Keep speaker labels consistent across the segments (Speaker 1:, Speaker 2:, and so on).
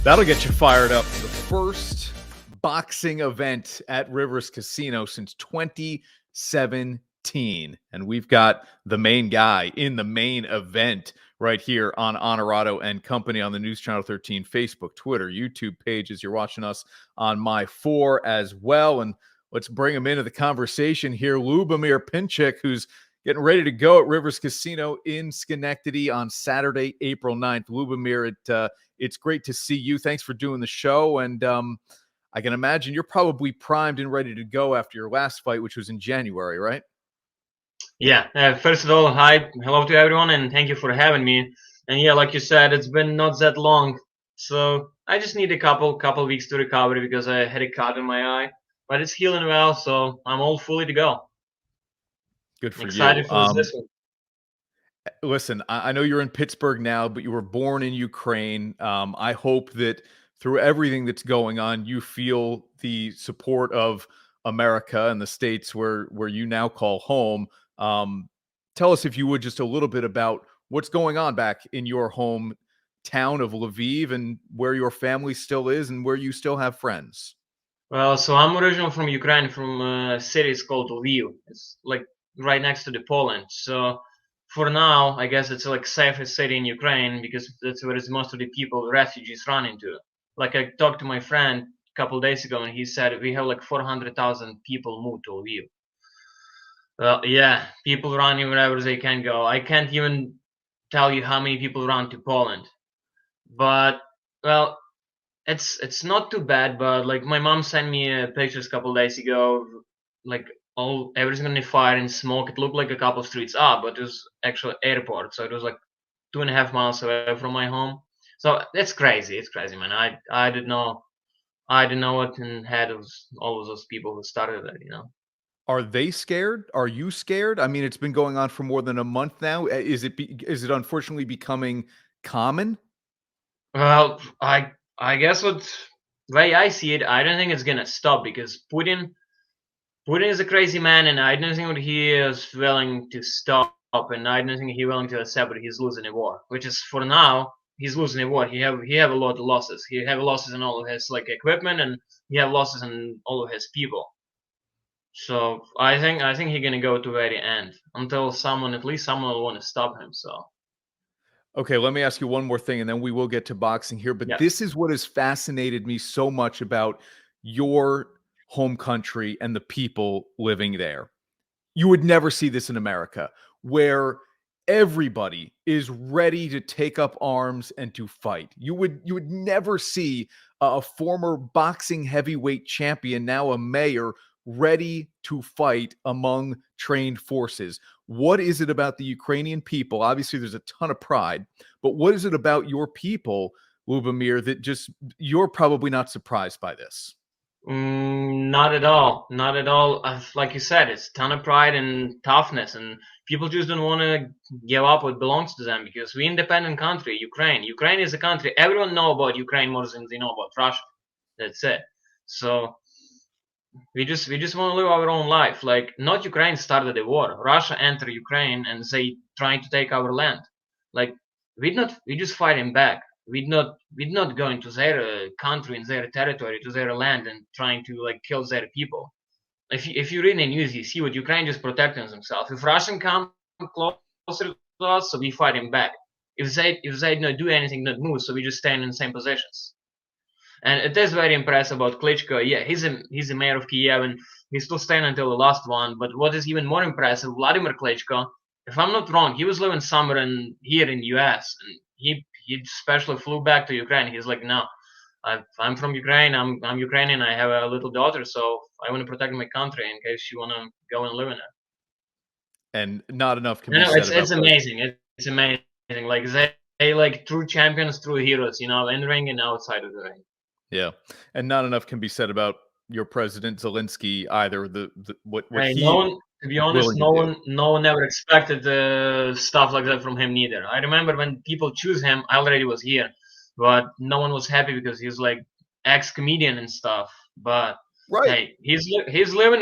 Speaker 1: That'll get you fired up for the first boxing event at Rivers Casino since 2017. And we've got the main guy in the main event right here on Honorado and Company on the News Channel 13 Facebook, Twitter, YouTube pages. You're watching us on My 4 as well. And let's bring him into the conversation here. Lubomir Pinchik, who's getting ready to go at Rivers Casino in Schenectady on Saturday, April 9th. Lubomir, it's great to see you. Thanks for doing the show. And I can imagine you're probably primed and ready to go after your last fight, which was in January, right?
Speaker 2: Yeah. First of all, hi, hello to everyone, and thank you for having me. And yeah, like you said, it's been not that long, so I just need a couple weeks to recover because I had a cut in my eye, but it's healing well, so I'm all fully to go.
Speaker 1: Good for
Speaker 2: Excited
Speaker 1: you.
Speaker 2: for this one.
Speaker 1: Listen, I know you're in Pittsburgh now, but you were born in Ukraine. I hope that through everything that's going on, you feel the support of America and the states where you now call home. Tell us, if you would, just a little bit about what's going on back in your home town of Lviv and where your family still is and where you still have friends.
Speaker 2: Well, so I'm originally from Ukraine, from a city called Lviv. It's like right next to the Poland. So for now, I guess it's like safest city in Ukraine because that's where most of the people, refugees, run into. Like I talked to my friend a couple days ago, and he said we have like 400,000 people moved to Lviv. Well, yeah, people running wherever they can go. I can't even tell you how many people run to Poland. But well, it's not too bad, but like my mom sent me pictures a couple days ago, like everything on the fire and smoke. It looked like a couple streets up, but it was actual airport, so it was like 2.5 miles away from my home. So it's crazy. It's crazy, man. I didn't know what in head of all of those people who started it.
Speaker 1: Are they scared? Are you scared? I mean, it's been going on for more than a month now. Is it unfortunately becoming common?
Speaker 2: Well, I guess what way I see it, I don't think it's gonna stop because Putin is a crazy man, and I don't think that he is willing to stop, and I don't think he's willing to accept that he's losing a war. Which is for now, he's losing a war. He have a lot of losses. He have losses in all of his like equipment, and he have losses in all of his people. So I think he's gonna go to very end until at least someone will want to stop him. So
Speaker 1: Okay, let me ask you one more thing, and then we will get to boxing here. But
Speaker 2: yeah.
Speaker 1: this is what has fascinated me so much about your home country and the people living there. You would never see this in America, where everybody is ready to take up arms and to fight. You would never see a former boxing heavyweight champion, now a mayor, ready to fight among trained forces. What is it about the Ukrainian people? Obviously, there's a ton of pride, but what is it about your people, Lubomir, that just you're probably not surprised by this?
Speaker 2: Not at all. Not at all. Like you said, it's a ton of pride and toughness, and people just don't want to give up what belongs to them because we're independent country, Ukraine. Ukraine is a country. Everyone know about Ukraine more than they know about Russia. That's it. So we just want to live our own life. Like not Ukraine started the war. Russia entered Ukraine and they trying to take our land. Like we just fighting back. We're not going to their country and their territory, to their land, and trying to like kill their people. If you read the news, you see what Ukraine just protecting themselves. If Russian come closer to us, so we fighting back. If they not do anything, not move, so we just stand in the same positions. And it is very impressive about Klitschko. Yeah, he's the mayor of Kiev, and he's still staying until the last one. But what is even more impressive, Vladimir Klitschko, if I'm not wrong, he was living somewhere here in U.S. and he specially flew back to Ukraine. He's like, no, I'm from Ukraine. I'm Ukrainian. I have a little daughter, so I want to protect my country in case she want to go and live in it.
Speaker 1: And not enough can
Speaker 2: No,
Speaker 1: be
Speaker 2: no,
Speaker 1: said
Speaker 2: it's
Speaker 1: about
Speaker 2: amazing. It's amazing. Like they like true champions, true heroes. In the ring and outside of the ring.
Speaker 1: Yeah, and not enough can be said about your president Zelensky either. What
Speaker 2: Hey,
Speaker 1: he
Speaker 2: to be
Speaker 1: is
Speaker 2: honest,
Speaker 1: willing to do.
Speaker 2: no one ever expected stuff like that from him neither. I remember when people choose him, I already was here, but no one was happy because he's like ex-comedian and stuff. But
Speaker 1: Right.
Speaker 2: hey, he's living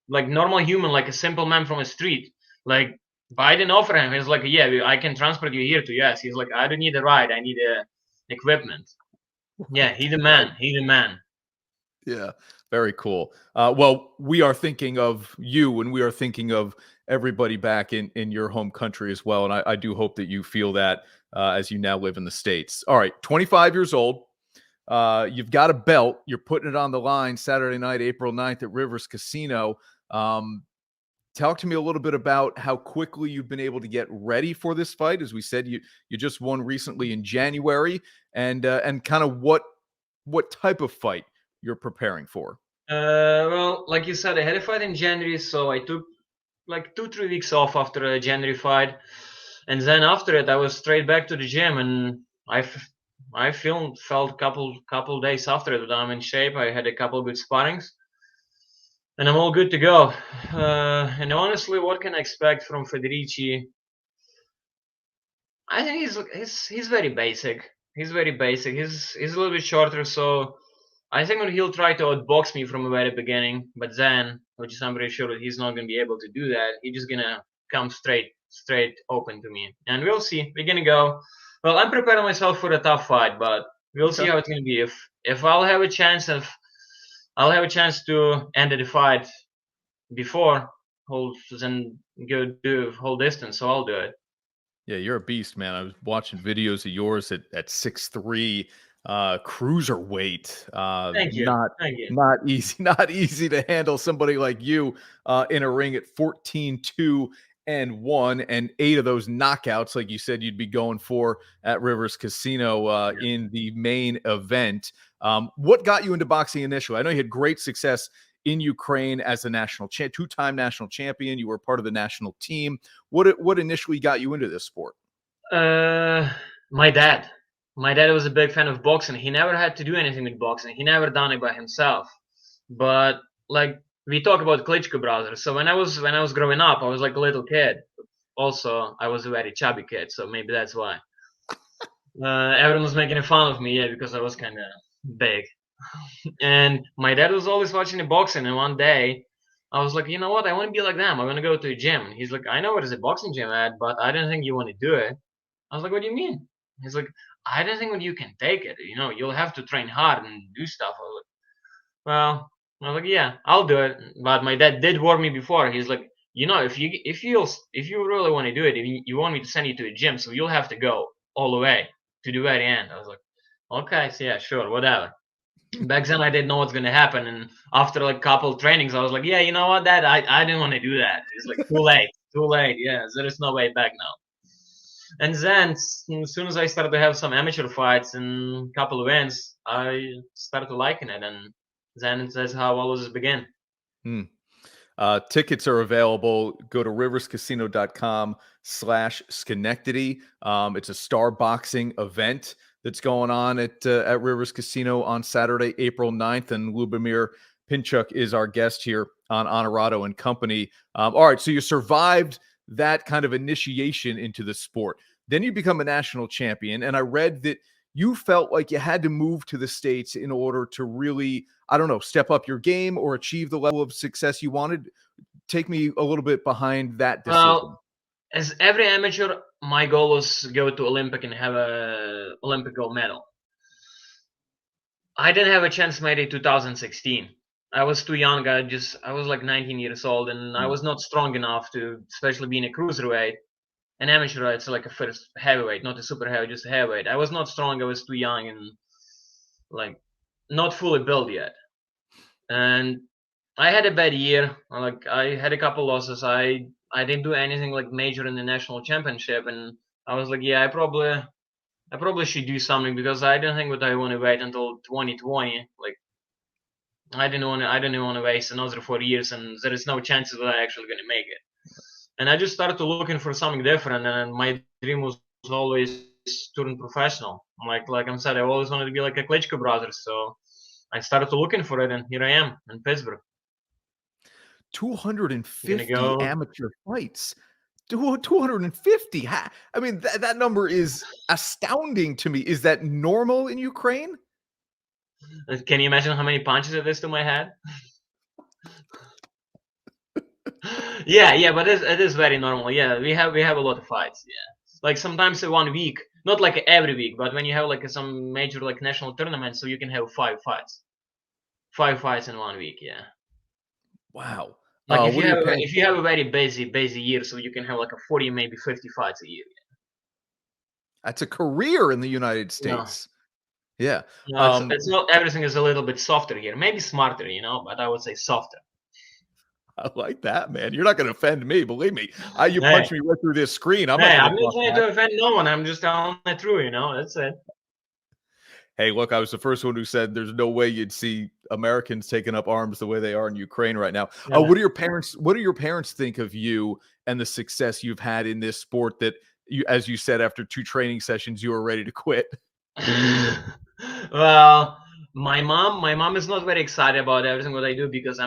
Speaker 2: like normal human, like a simple man from a street. Like Biden offered him, he's like, yeah, I can transport you here to US. He's like, I don't need a ride, I need equipment. Yeah, he the
Speaker 1: Right.
Speaker 2: man. He the man.
Speaker 1: Yeah, very cool. Well, we are thinking of you, and we are thinking of everybody back in your home country as well. And I do hope that you feel that as you now live in the States. All right, 25 years old. You've got a belt. You're putting it on the line Saturday night, April 9th at Rivers Casino. Um, Talk to me a little bit about how quickly you've been able to get ready for this fight. As we said, you just won recently in January, and kind of what type of fight you're preparing for.
Speaker 2: Well, like you said, I had a fight in January, so I took like 2 3 weeks off after a January fight, and then after it, I was straight back to the gym, and I felt couple days after it that I'm in shape. I had a couple good sparrings, and I'm all good to go. And honestly, what can I expect from Federici? I think he's very basic. He's very basic. He's a little bit shorter, so I think that he'll try to outbox me from the very beginning. But then, which is I'm pretty sure that he's not gonna be able to do that. He's just gonna come straight open to me, and we'll see. We're gonna go. Well, I'm preparing myself for a tough fight, but we'll see
Speaker 1: Okay.
Speaker 2: how it's gonna be. If I'll have a chance, if I'll have a chance to end the fight before whole then go do whole distance, so I'll do it.
Speaker 1: Yeah, you're a beast, man. I was watching videos of yours at 6'3", cruiserweight.
Speaker 2: Thank you, thank you.
Speaker 1: Not easy, not easy to handle somebody like you in a ring at 14-2-1, and 8 of those knockouts, like you said, you'd be going for at Rivers Casino in the main event. What got you into boxing initially? I know you had great success in Ukraine as a two-time national champion. You were part of the national team. What initially got you into this sport?
Speaker 2: Uh, my dad. My dad was a big fan of boxing. He never had to do anything with boxing. He never done it by himself. But like we talk about Klitschko brothers. So when I was growing up, I was like a little kid. Also, I was a very chubby kid, so maybe that's why. Everyone was making fun of me, yeah, because I was kind of big. And my dad was always watching the boxing, and one day I was like, you know what? I want to be like them. I want to go to a gym. And he's like, I know where there's a boxing gym at, but I didn't think you want to do it. I was like, what do you mean? He's like, I don't think that you can take it. You know, you'll have to train hard and do stuff. I was like, well, I was like, yeah, I'll do it. But my dad did warn me before. He's like, you know, if you really want to do it, if you want me to send you to a gym, so you'll have to go all the way to the very end. I was like, okay, so yeah, sure, whatever. Back then, I didn't know what's gonna happen, and after like couple trainings, I was like, yeah, you know what, Dad, I didn't want to do that. It's like too late, too late. Yeah, there is no way back now. And then, as soon as I started to have some amateur fights and couple wins, I started liking it, and then that's how all of this began.
Speaker 1: Hmm. Tickets are available. Go to riverscasino.com/Schenectady. It's a star boxing event that's going on at Rivers Casino on Saturday, April 9th. And Lubomir Pinchuk is our guest here on Honorado and Company. All right, so you survived that kind of initiation into the sport. Then you become a national champion. And I read that you felt like you had to move to the States in order to really, I don't know, step up your game or achieve the level of success you wanted. Take me a little bit behind that decision.
Speaker 2: Well, as every amateur, my goal was go to Olympic and have a Olympic gold medal. I didn't have a chance made in 2016. I was too young. I was like 19 years old, and I
Speaker 1: Mm.
Speaker 2: was not strong enough to, especially being a cruiserweight. An amateur, it's like a first heavyweight, not a super heavy, just a heavyweight. I was not strong. I was too young and like not fully built yet. And I had a bad year. Like I had a couple losses. I didn't do anything like major in the national championship, and I was like, yeah, I probably should do something because I didn't think that I want to wait until 2020. Like I didn't want to waste another 4 years, and there is no chances that I actually gonna make it. And I just started to looking for something different, and my dream was always turn professional. Like I said, I always wanted to be like a Klitschko brothers, so I started to looking for it, and here I am in Pittsburgh. I'm gonna
Speaker 1: 250
Speaker 2: go.
Speaker 1: amateur fights. 250. I mean, that number is astounding to me. Is that normal in Ukraine?
Speaker 2: Can you imagine how many punches it is to my head? Yeah, yeah, but it is very normal. Yeah, we have a lot of fights. Yeah, like sometimes in 1 week not like every week, but when you have like some major like national tournament, so you can have 5 fights in 1 week. Yeah.
Speaker 1: Wow.
Speaker 2: Like
Speaker 1: What are your parents?
Speaker 2: if you have a very busy year, so you can have like a 40 maybe 50 fights a year.
Speaker 1: That's a career in the United
Speaker 2: No,
Speaker 1: States. Yeah.
Speaker 2: no, it's not, everything is a little bit softer here, maybe smarter, but I would say softer.
Speaker 1: I like that, man. You're not going to offend me, believe me. You
Speaker 2: Hey,
Speaker 1: punch me right through this screen. I'm not
Speaker 2: hey,
Speaker 1: going
Speaker 2: I'm
Speaker 1: to
Speaker 2: not
Speaker 1: talk
Speaker 2: trying
Speaker 1: back.
Speaker 2: to offend no one. I'm just telling the truth, That's it.
Speaker 1: Hey, look, I was the first one who said there's no way you'd see Americans taking up arms the way they are in Ukraine right now.
Speaker 2: Yeah.
Speaker 1: What do your parents think of you and the success you've had in this sport that you, as you said, after 2 training sessions, you were ready to quit?
Speaker 2: Well, my mom is not very excited about everything what I do because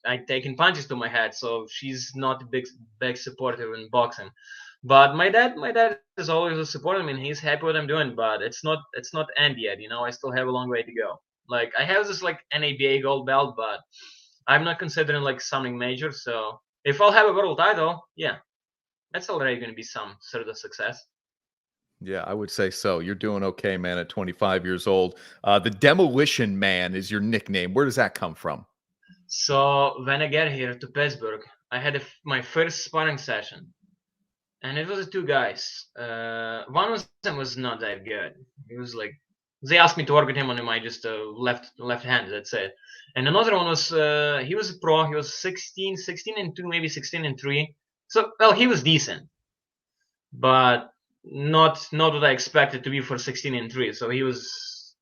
Speaker 2: I taking punches to my head, so she's not a big supporter in boxing. But my dad is always a supporter. I mean, he's happy what I'm doing, but it's not end yet. I still have a long way to go. Like I have this like NABA gold belt, but I'm not considering like something major. So if I'll have a world title, yeah, that's already going to be some sort of success.
Speaker 1: Yeah, I would say so. You're doing okay, man, at 25 years old. The Demolition Man is your nickname. Where does that come from?
Speaker 2: So when I get here to Pittsburgh, I had my first sparring session, and it was two guys. One of them was not that good. He was like, they asked me to work with him on my just left hand. That's it. And another one was he was a pro. He was 16 and 2, maybe 16 and 3. So well, he was decent, but not what I expected to be for 16 and 3. So he was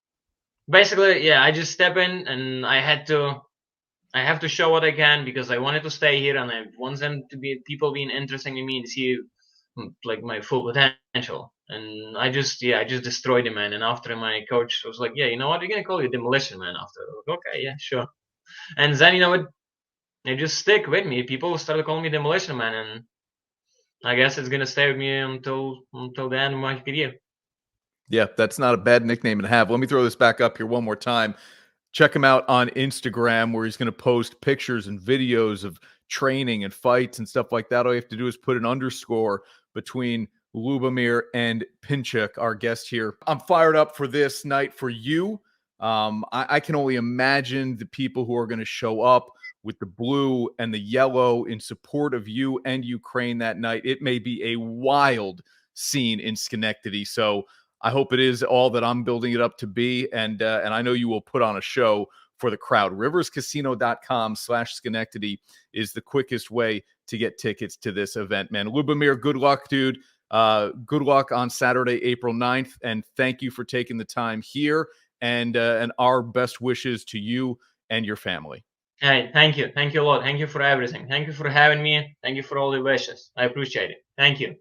Speaker 2: basically, yeah. I just step in and I have to show what I can because I wanted to stay here and I want them to be people being interested in me and see like my full potential. And I just destroyed the man. And after my coach was like, yeah, you know what, we're gonna call you Demolition Man after. Like, okay, yeah, sure. And then it just stick with me. People started calling me Demolition Man, and I guess it's gonna stay with me until the end of my career.
Speaker 1: Yeah, that's not a bad nickname to have. Let me throw this back up here one more time. Check him out on Instagram where he's going to post pictures and videos of training and fights and stuff like that. All you have to do is put an underscore between Lubomir and Pinchuk, our guest here. I'm fired up for this night for you. I can only imagine the people who are going to show up with the blue and the yellow in support of you and Ukraine that night. It may be a wild scene in Schenectady. So I hope it is all that I'm building it up to be. And I know you will put on a show for the crowd. Riverscasino.com/Schenectady is the quickest way to get tickets to this event, man. Lubomir, good luck, dude. Good luck on Saturday, April 9th. And thank you for taking the time here. And our best wishes to you and your family.
Speaker 2: Hey, thank you a lot. Thank you for everything. Thank you for having me. Thank you for all the wishes. I appreciate it. Thank you.